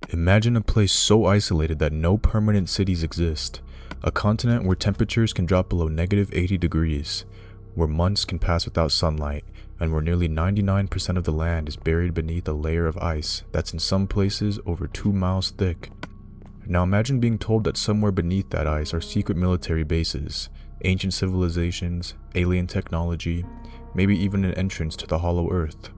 Imagine a place so isolated that no permanent cities exist, a continent where temperatures can drop below -80 degrees, where months can pass without sunlight, and where nearly 99% of the land is buried beneath a layer of ice that's in some places over 2 miles thick. Now imagine being told that somewhere beneath that ice are secret military bases, ancient civilizations, alien technology, maybe even an entrance to the hollow earth.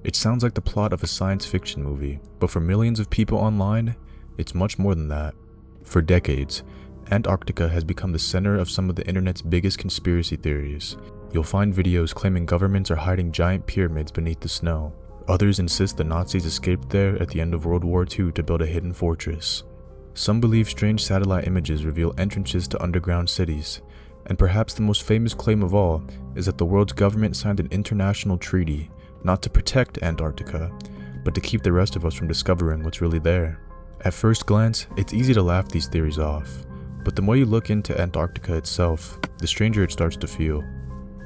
It sounds like the plot of a science fiction movie, but for millions of people online, it's much more than that. For decades, Antarctica has become the center of some of the internet's biggest conspiracy theories. You'll find videos claiming governments are hiding giant pyramids beneath the snow. Others insist the Nazis escaped there at the end of World War II to build a hidden fortress. Some believe strange satellite images reveal entrances to underground cities. And perhaps the most famous claim of all is that the world's government signed an international treaty, not to protect Antarctica, but to keep the rest of us from discovering what's really there. At first glance, it's easy to laugh these theories off, but the more you look into Antarctica itself, the stranger it starts to feel.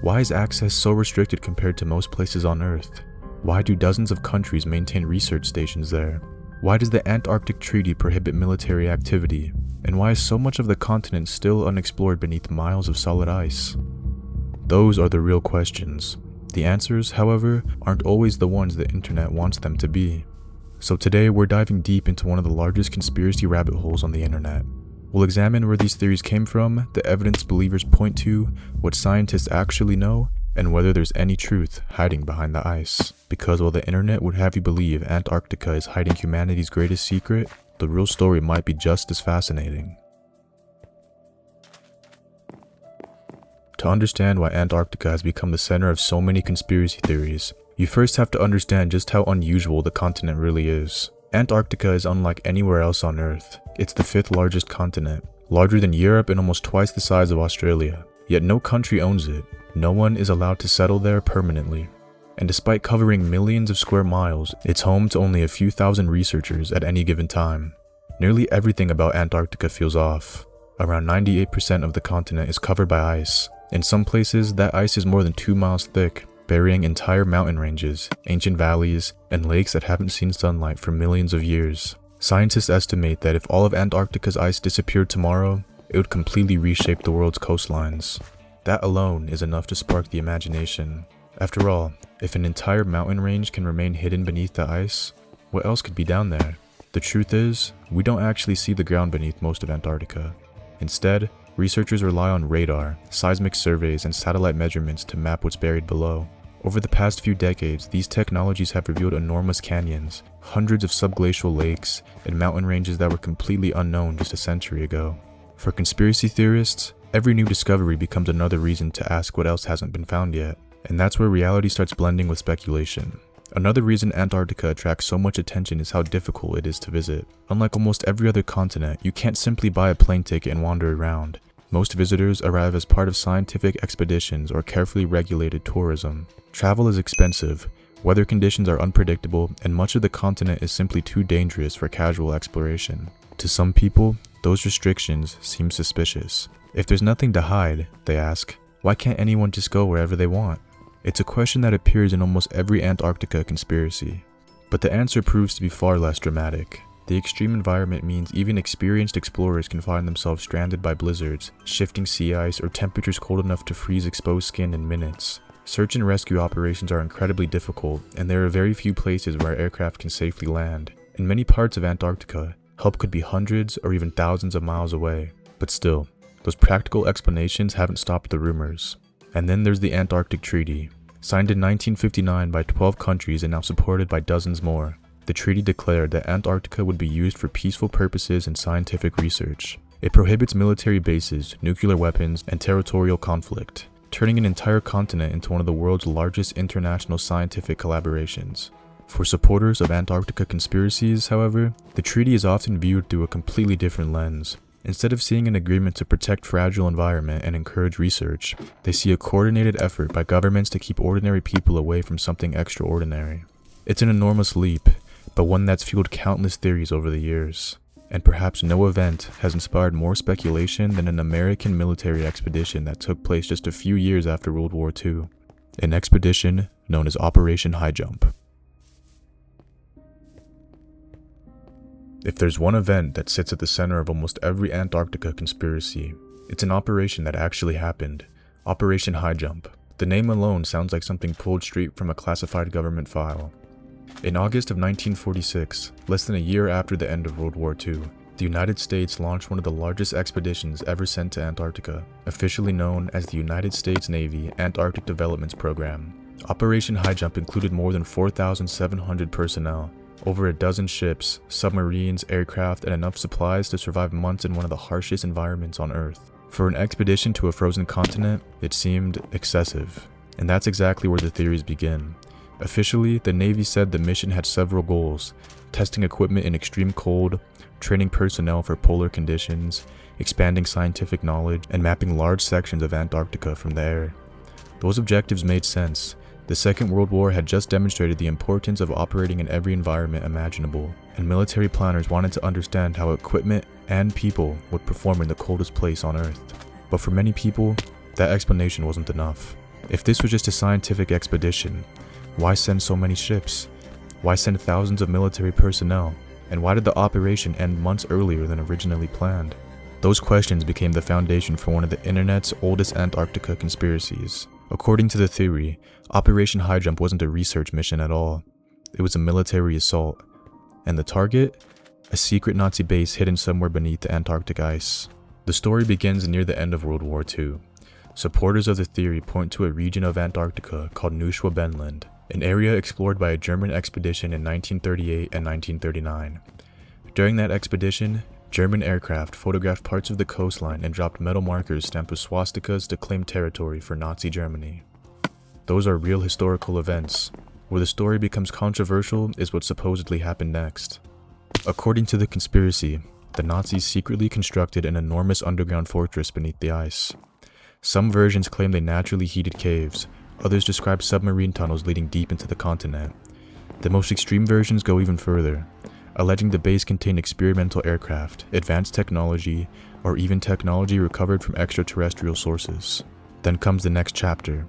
Why is access so restricted compared to most places on Earth? Why do dozens of countries maintain research stations there? Why does the Antarctic Treaty prohibit military activity? And why is so much of the continent still unexplored beneath miles of solid ice? Those are the real questions. The answers, however, aren't always the ones the internet wants them to be. So today we're diving deep into one of the largest conspiracy rabbit holes on the internet. We'll examine where these theories came from, the evidence believers point to, what scientists actually know, and whether there's any truth hiding behind the ice. Because while the internet would have you believe Antarctica is hiding humanity's greatest secret, the real story might be just as fascinating. To understand why Antarctica has become the center of so many conspiracy theories, you first have to understand just how unusual the continent really is. Antarctica is unlike anywhere else on Earth. It's the 5th largest continent, larger than Europe and almost twice the size of Australia. Yet no country owns it. No one is allowed to settle there permanently. And despite covering millions of square miles, it's home to only a few thousand researchers at any given time. Nearly everything about Antarctica feels off. Around 98% of the continent is covered by ice. In some places, that ice is more than 2 miles thick, burying entire mountain ranges, ancient valleys, and lakes that haven't seen sunlight for millions of years. Scientists estimate that if all of Antarctica's ice disappeared tomorrow, it would completely reshape the world's coastlines. That alone is enough to spark the imagination. After all, if an entire mountain range can remain hidden beneath the ice, what else could be down there? The truth is, we don't actually see the ground beneath most of Antarctica. Instead, researchers rely on radar, seismic surveys, and satellite measurements to map what's buried below. Over the past few decades, these technologies have revealed enormous canyons, hundreds of subglacial lakes, and mountain ranges that were completely unknown just a century ago. For conspiracy theorists, every new discovery becomes another reason to ask what else hasn't been found yet. And that's where reality starts blending with speculation. Another reason Antarctica attracts so much attention is how difficult it is to visit. Unlike almost every other continent, you can't simply buy a plane ticket and wander around. Most visitors arrive as part of scientific expeditions or carefully regulated tourism. Travel is expensive, weather conditions are unpredictable, and much of the continent is simply too dangerous for casual exploration. To some people, those restrictions seem suspicious. If there's nothing to hide, they ask, why can't anyone just go wherever they want? It's a question that appears in almost every Antarctica conspiracy. But the answer proves to be far less dramatic. The extreme environment means even experienced explorers can find themselves stranded by blizzards, shifting sea ice, or temperatures cold enough to freeze exposed skin in minutes. Search and rescue operations are incredibly difficult, and there are very few places where aircraft can safely land. In many parts of Antarctica, help could be hundreds or even thousands of miles away. But still, those practical explanations haven't stopped the rumors. And then there's the Antarctic Treaty. Signed in 1959 by 12 countries and now supported by dozens more, the treaty declared that Antarctica would be used for peaceful purposes and scientific research. It prohibits military bases, nuclear weapons, and territorial conflict, turning an entire continent into one of the world's largest international scientific collaborations. For supporters of Antarctica conspiracies, however, the treaty is often viewed through a completely different lens. Instead of seeing an agreement to protect fragile environment and encourage research, they see a coordinated effort by governments to keep ordinary people away from something extraordinary. It's an enormous leap, but one that's fueled countless theories over the years. And perhaps no event has inspired more speculation than an American military expedition that took place just a few years after World War II. An expedition known as Operation High Jump. If there's one event that sits at the center of almost every Antarctica conspiracy, it's an operation that actually happened. Operation High Jump. The name alone sounds like something pulled straight from a classified government file. In August of 1946, less than a year after the end of World War II, the United States launched one of the largest expeditions ever sent to Antarctica, officially known as the United States Navy Antarctic Development Program. Operation High Jump included more than 4,700 personnel, over a dozen ships, submarines, aircraft, and enough supplies to survive months in one of the harshest environments on Earth. For an expedition to a frozen continent, it seemed excessive. And that's exactly where the theories begin. Officially, the Navy said the mission had several goals: testing equipment in extreme cold, training personnel for polar conditions, expanding scientific knowledge, and mapping large sections of Antarctica from the air. Those objectives made sense. The Second World War had just demonstrated the importance of operating in every environment imaginable, and military planners wanted to understand how equipment and people would perform in the coldest place on Earth. But for many people, that explanation wasn't enough. If this was just a scientific expedition, why send so many ships? Why send thousands of military personnel? And why did the operation end months earlier than originally planned? Those questions became the foundation for one of the internet's oldest Antarctica conspiracies. According to the theory, Operation High Jump wasn't a research mission at all. It was a military assault. And the target? A secret Nazi base hidden somewhere beneath the Antarctic ice. The story begins near the end of World War II. Supporters of the theory point to a region of Antarctica called Neuschwa Benland, an area explored by a German expedition in 1938 and 1939. During that expedition, German aircraft photographed parts of the coastline and dropped metal markers stamped with swastikas to claim territory for Nazi Germany. Those are real historical events. Where the story becomes controversial is what supposedly happened next. According to the conspiracy, the Nazis secretly constructed an enormous underground fortress beneath the ice. Some versions claim they naturally heated caves, others describe submarine tunnels leading deep into the continent. The most extreme versions go even further, alleging the base contained experimental aircraft, advanced technology, or even technology recovered from extraterrestrial sources. Then comes the next chapter.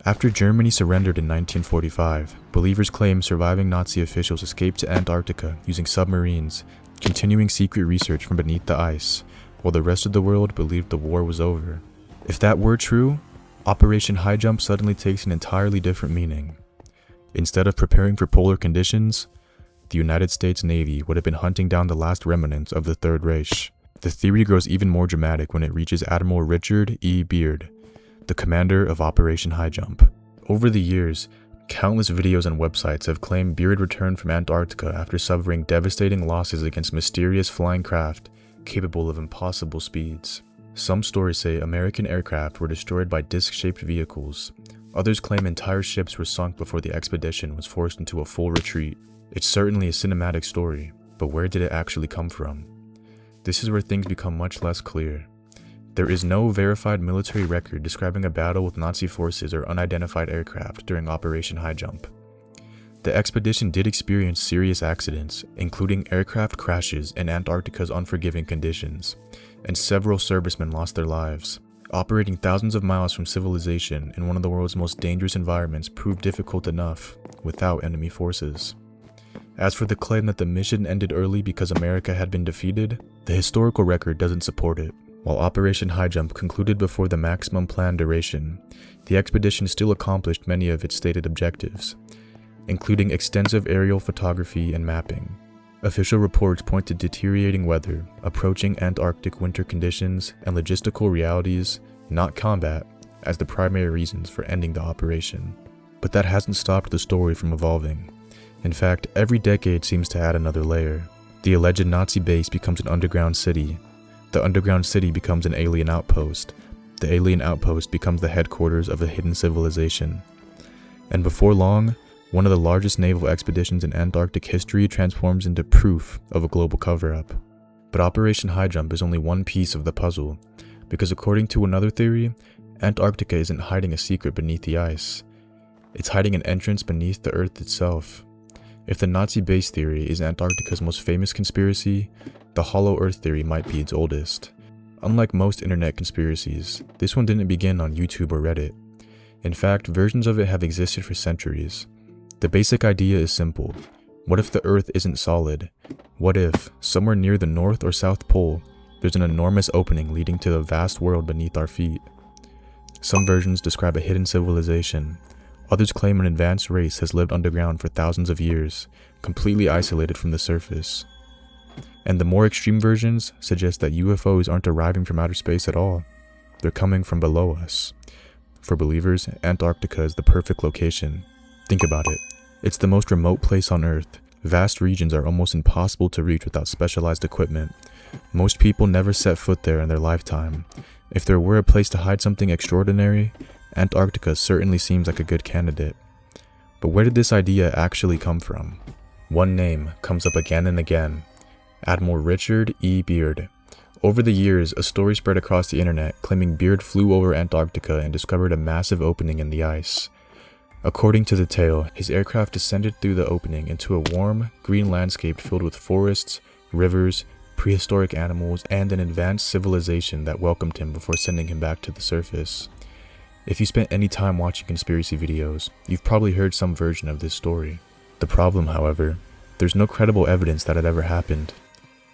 After Germany surrendered in 1945, believers claim surviving Nazi officials escaped to Antarctica using submarines, continuing secret research from beneath the ice, while the rest of the world believed the war was over. If that were true, Operation High Jump suddenly takes an entirely different meaning. Instead of preparing for polar conditions, the United States Navy would have been hunting down the last remnants of the Third Reich. The theory grows even more dramatic when it reaches Admiral Richard E. Beard, the commander of Operation High Jump. Over the years, countless videos and websites have claimed Beard returned from Antarctica after suffering devastating losses against mysterious flying craft capable of impossible speeds. Some stories say American aircraft were destroyed by disc-shaped vehicles. Others claim entire ships were sunk before the expedition was forced into a full retreat. It's certainly a cinematic story, but where did it actually come from? This is where things become much less clear. There is no verified military record describing a battle with Nazi forces or unidentified aircraft during Operation High Jump. The expedition did experience serious accidents, including aircraft crashes in Antarctica's unforgiving conditions, and several servicemen lost their lives. Operating thousands of miles from civilization in one of the world's most dangerous environments proved difficult enough without enemy forces. As for the claim that the mission ended early because America had been defeated, the historical record doesn't support it. While Operation High Jump concluded before the maximum planned duration, the expedition still accomplished many of its stated objectives, including extensive aerial photography and mapping. Official reports point to deteriorating weather, approaching Antarctic winter conditions, and logistical realities, not combat, as the primary reasons for ending the operation. But that hasn't stopped the story from evolving. In fact, every decade seems to add another layer. The alleged Nazi base becomes an underground city. The underground city becomes an alien outpost. The alien outpost becomes the headquarters of a hidden civilization. And before long, one of the largest naval expeditions in Antarctic history transforms into proof of a global cover-up. But Operation High Jump is only one piece of the puzzle, because according to another theory, Antarctica isn't hiding a secret beneath the ice. It's hiding an entrance beneath the Earth itself. If the Nazi base theory is Antarctica's most famous conspiracy, the Hollow Earth theory might be its oldest. Unlike most internet conspiracies, this one didn't begin on YouTube or Reddit. In fact, versions of it have existed for centuries. The basic idea is simple. What if the Earth isn't solid? What if, somewhere near the North or South Pole, there's an enormous opening leading to the vast world beneath our feet? Some versions describe a hidden civilization. Others claim an advanced race has lived underground for thousands of years, completely isolated from the surface. And the more extreme versions suggest that UFOs aren't arriving from outer space at all. They're coming from below us. For believers, Antarctica is the perfect location. Think about it. It's the most remote place on Earth. Vast regions are almost impossible to reach without specialized equipment. Most people never set foot there in their lifetime. If there were a place to hide something extraordinary, Antarctica certainly seems like a good candidate. But where did this idea actually come from? One name comes up again and again: Admiral Richard E. Beard. Over the years, a story spread across the internet claiming Beard flew over Antarctica and discovered a massive opening in the ice. According to the tale, his aircraft descended through the opening into a warm, green landscape filled with forests, rivers, prehistoric animals, and an advanced civilization that welcomed him before sending him back to the surface. If you spent any time watching conspiracy videos, you've probably heard some version of this story. The problem, however, there's no credible evidence that it ever happened.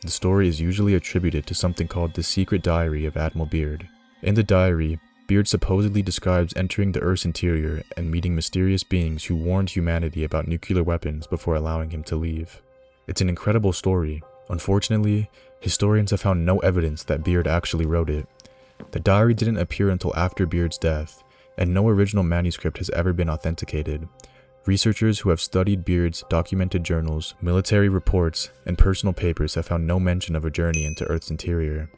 The story is usually attributed to something called the Secret Diary of Admiral Beard. In the diary, Beard supposedly describes entering the Earth's interior and meeting mysterious beings who warned humanity about nuclear weapons before allowing him to leave. It's an incredible story. Unfortunately, historians have found no evidence that Beard actually wrote it. The diary didn't appear until after Beard's death, and no original manuscript has ever been authenticated. Researchers who have studied Beard's documented journals, military reports, and personal papers have found no mention of a journey into Earth's interior.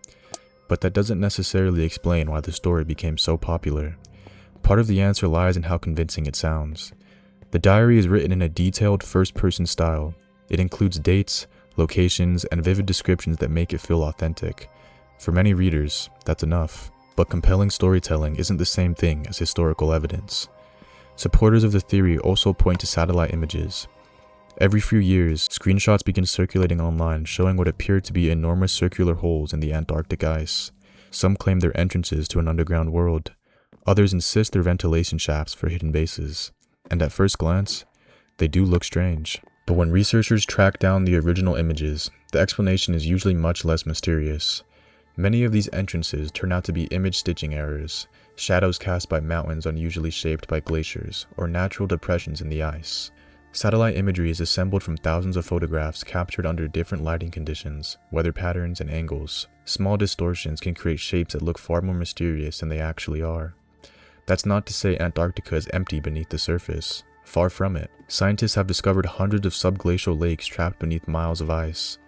But that doesn't necessarily explain why the story became so popular. Part of the answer lies in how convincing it sounds. The diary is written in a detailed first-person style. It includes dates, locations, and vivid descriptions that make it feel authentic. For many readers, that's enough. But compelling storytelling isn't the same thing as historical evidence. Supporters of the theory also point to satellite images. Every few years, screenshots begin circulating online showing what appear to be enormous circular holes in the Antarctic ice. Some claim they're entrances to an underground world. Others insist they're ventilation shafts for hidden bases. And at first glance, they do look strange. But when researchers track down the original images, the explanation is usually much less mysterious. Many of these entrances turn out to be image stitching errors, shadows cast by mountains unusually shaped by glaciers, or natural depressions in the ice. Satellite imagery is assembled from thousands of photographs captured under different lighting conditions, weather patterns, and angles. Small distortions can create shapes that look far more mysterious than they actually are. That's not to say Antarctica is empty beneath the surface. Far from it. Scientists have discovered hundreds of subglacial lakes trapped beneath miles of ice.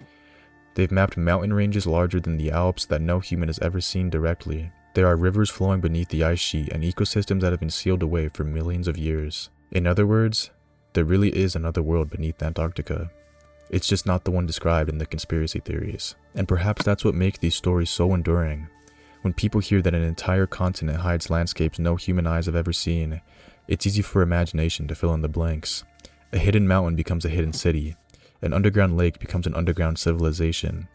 They've mapped mountain ranges larger than the Alps that no human has ever seen directly. There are rivers flowing beneath the ice sheet and ecosystems that have been sealed away for millions of years. In other words, there really is another world beneath Antarctica. It's just not the one described in the conspiracy theories. And perhaps that's what makes these stories so enduring. When people hear that an entire continent hides landscapes no human eyes have ever seen, it's easy for imagination to fill in the blanks. A hidden mountain becomes a hidden city. An underground lake becomes an underground civilization.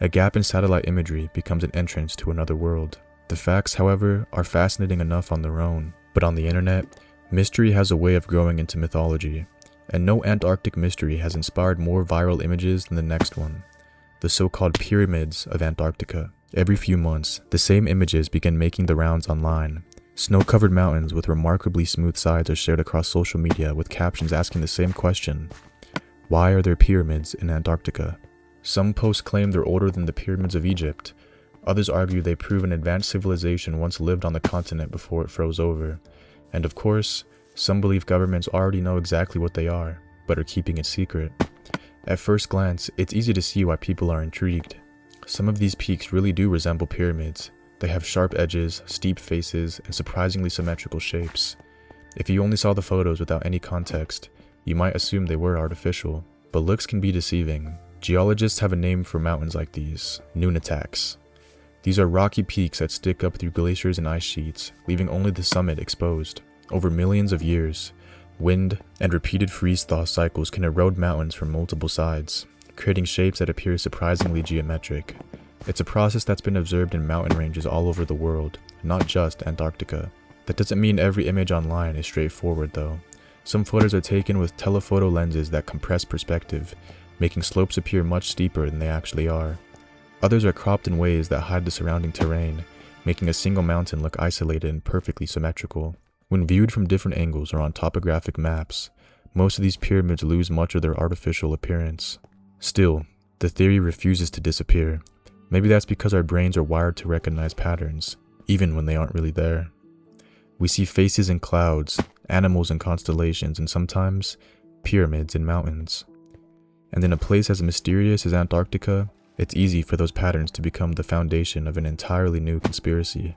A gap in satellite imagery becomes an entrance to another world. The facts, however, are fascinating enough on their own. But on the internet, mystery has a way of growing into mythology. And no Antarctic mystery has inspired more viral images than the next one. The so-called pyramids of Antarctica. Every few months, the same images begin making the rounds online. Snow-covered mountains with remarkably smooth sides are shared across social media with captions asking the same question: why are there pyramids in Antarctica? Some posts claim they're older than the pyramids of Egypt. Others argue they prove an advanced civilization once lived on the continent before it froze over. And of course, some believe governments already know exactly what they are, but are keeping it secret. At first glance, it's easy to see why people are intrigued. Some of these peaks really do resemble pyramids. They have sharp edges, steep faces, and surprisingly symmetrical shapes. If you only saw the photos without any context, you might assume they were artificial. But looks can be deceiving. Geologists have a name for mountains like these: nunataks. These are rocky peaks that stick up through glaciers and ice sheets, leaving only the summit exposed. Over millions of years, wind and repeated freeze-thaw cycles can erode mountains from multiple sides, creating shapes that appear surprisingly geometric. It's a process that's been observed in mountain ranges all over the world, not just Antarctica. That doesn't mean every image online is straightforward though. Some photos are taken with telephoto lenses that compress perspective, making slopes appear much steeper than they actually are. Others are cropped in ways that hide the surrounding terrain, making a single mountain look isolated and perfectly symmetrical. When viewed from different angles or on topographic maps, most of these pyramids lose much of their artificial appearance. Still, the theory refuses to disappear. Maybe that's because our brains are wired to recognize patterns, even when they aren't really there. We see faces in clouds, animals in constellations, and sometimes pyramids in mountains. And in a place as mysterious as Antarctica, it's easy for those patterns to become the foundation of an entirely new conspiracy.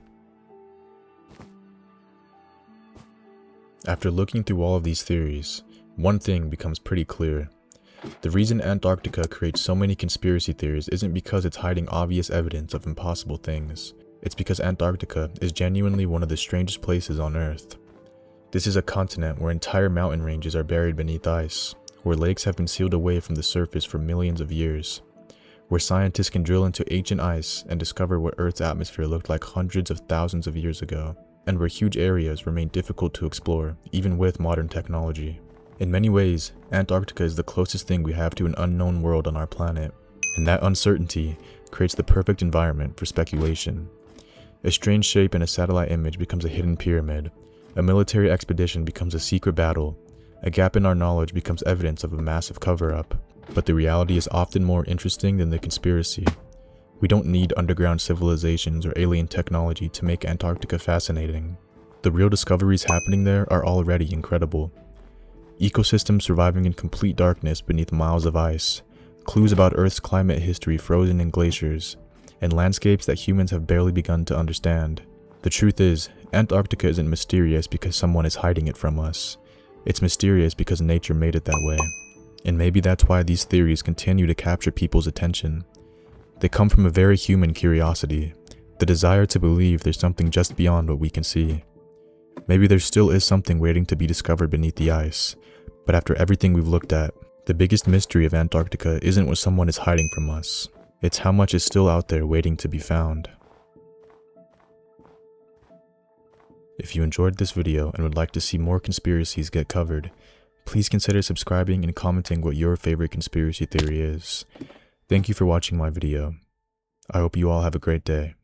After looking through all of these theories, one thing becomes pretty clear. The reason Antarctica creates so many conspiracy theories isn't because it's hiding obvious evidence of impossible things. It's because Antarctica is genuinely one of the strangest places on Earth. This is a continent where entire mountain ranges are buried beneath ice, where lakes have been sealed away from the surface for millions of years, where scientists can drill into ancient ice and discover what Earth's atmosphere looked like hundreds of thousands of years ago, and where huge areas remain difficult to explore, even with modern technology. In many ways, Antarctica is the closest thing we have to an unknown world on our planet, and that uncertainty creates the perfect environment for speculation. A strange shape in a satellite image becomes a hidden pyramid, a military expedition becomes a secret battle, a gap in our knowledge becomes evidence of a massive cover-up. But the reality is often more interesting than the conspiracy. We don't need underground civilizations or alien technology to make Antarctica fascinating. The real discoveries happening there are already incredible. Ecosystems surviving in complete darkness beneath miles of ice, clues about Earth's climate history frozen in glaciers, and landscapes that humans have barely begun to understand. The truth is, Antarctica isn't mysterious because someone is hiding it from us. It's mysterious because nature made it that way. And maybe that's why these theories continue to capture people's attention. They come from a very human curiosity, the desire to believe there's something just beyond what we can see. Maybe there still is something waiting to be discovered beneath the ice, but after everything we've looked at, the biggest mystery of Antarctica isn't what someone is hiding from us. It's how much is still out there waiting to be found. If you enjoyed this video and would like to see more conspiracies get covered, please consider subscribing and commenting what your favorite conspiracy theory is. Thank you for watching my video. I hope you all have a great day.